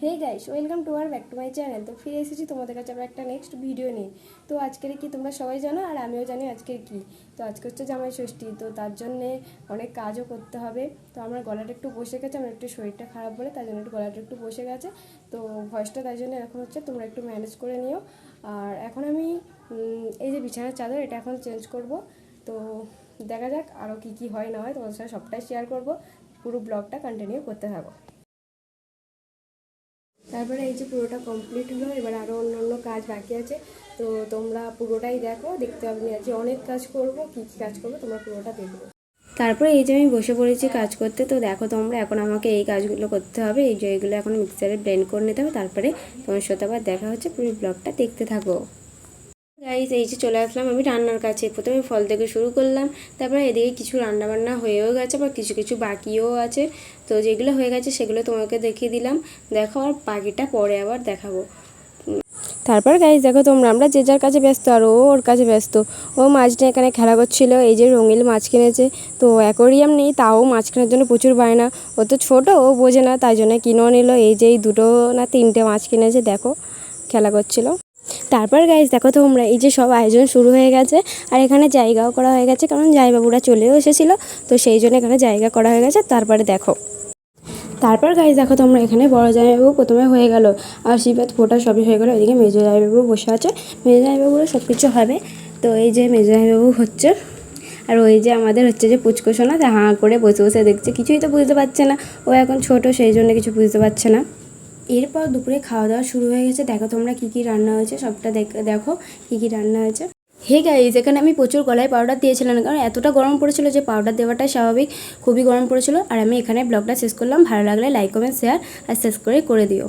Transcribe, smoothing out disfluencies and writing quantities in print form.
Hey guys, welcome to আর back to my channel. তো ফিরে এসেছি তোমাদের কাছে আবার একটা নেক্সট ভিডিও নিয়ে। তো আজকের কি তোমরা সবাই জানো, আর আমিও জানি আজকের কি। তো আজকে হচ্ছে জামাই ষষ্ঠী, তো তার জন্যে অনেক কাজও করতে হবে। তো আমার গলাটা একটু বসে গেছে, আমার একটু শরীরটা খারাপ বলে তার জন্য একটু গলাটা একটু বসে গেছে। তো ভয়েসটা তাই জন্য এখন হচ্ছে, তোমরা একটু ম্যানেজ করে নিও। আর এখন আমি এই যে বিছানার চাদর, এটা এখন চেঞ্জ করব। তো দেখা যাক আরও কী কী হয় না হয়, তোমাদের সাথে সবটাই শেয়ার করব। পুরো ব্লগটা কন্টিনিউ করতে থাকো। তারপরে এই যে পুরোটা কমপ্লিট হলো, এবার আরও অন্য কাজ বাকি আছে। তো তোমরা পুরোটাই দেখো, দেখতে হবে আজকে অনেক কাজ করব, কী কী কাজ করবো তোমরা পুরোটা দেখবে। তারপরে এই যে আমি বসে পড়েছি কাজ করতে। তো দেখো তোমরা, এখন আমাকে এই কাজগুলো করতে হবে, এই যে এগুলো এখন মিক্সারে ব্লেন্ড করে নিতে হবে। তারপরে তোমার সাথে আবার দেখা হচ্ছে, পুরো ব্লগটা দেখতে থাকো। গাইস, এই যে চলে আসলাম আমি রান্নার কাছে। প্রথমে ফল থেকে শুরু করলাম, তারপরে এদিকে কিছু রান্নাবান্না হয়েও গেছে, আবার কিছু কিছু বাকিও আছে। তো যেগুলো হয়ে গেছে সেগুলো তোমাকে দেখিয়ে দিলাম, দেখো। আর বাকিটা পরে আবার দেখাবো। তারপর গাইস দেখো তোমরা, আমরা যে যার কাছে ব্যস্ত, আর ও ওর কাছে ব্যস্ত। ও মাছ নিয়ে এখানে খেলা করছিল, এই যে রঙিন মাছ কিনেছে। তো অ্যাকোরিয়াম নেই, তাও মাছ কেনার জন্য প্রচুর বায়না। ও তো ছোটো, ও বোঝে না, তাই জন্য কিনেও নিল। এই যে এই দুটো না তিনটে মাছ কিনেছে, দেখো খেলা করছিল। তারপর গাইস দেখো তোমরা, এই যে সব আয়োজন শুরু হয়ে গেছে, আর এখানে জায়গাও করা হয়ে গেছে, কারণ জামাইবাবুরা চলেও এসেছিলো। তো সেই জন্য এখানে জায়গা করা হয়ে গেছে। তারপর গাইস দেখো তোমরা, এখানে বড় জামাইবাবু প্রথমে হয়ে গেল, আশীর্বাদ ফোঁটা সবই হয়ে গেল। এদিকে মেজো জামাইবাবু বসে আছে, মেজো জামাইবাবুরও সব কিছু হবে। তো এই যে মেজো জামাইবাবু হচ্ছে, আর ওই যে আমাদের হচ্ছে যে পুচকো সোনা, তা হাঁ করে বসে বসে দেখছে, কিছুই তো বুঝতে পারছে না। ও এখন ছোট, সেই জন্য কিছু বুঝতে পারছে না। এরপর দুপুরে খাওয়া দাওয়া শুরু হয়ে গেছে। দেখো তোমরা কী কী রান্না হয়েছে, সবটা দেখো কী কী রান্না হয়েছে। হে গাইস, এখানে আমি প্রচুর গলায় পাউডার দিয়েছিলাম, কারণ এতটা গরম পড়েছিল যে পাউডার দেওয়াটাই স্বাভাবিক, খুবই গরম পড়েছিল। আর আমি এখানে ব্লগটা শেষ করলাম। ভালো লাগলে লাইক কমেন্ট শেয়ার আর সাবস্ক্রাইব করে দিও।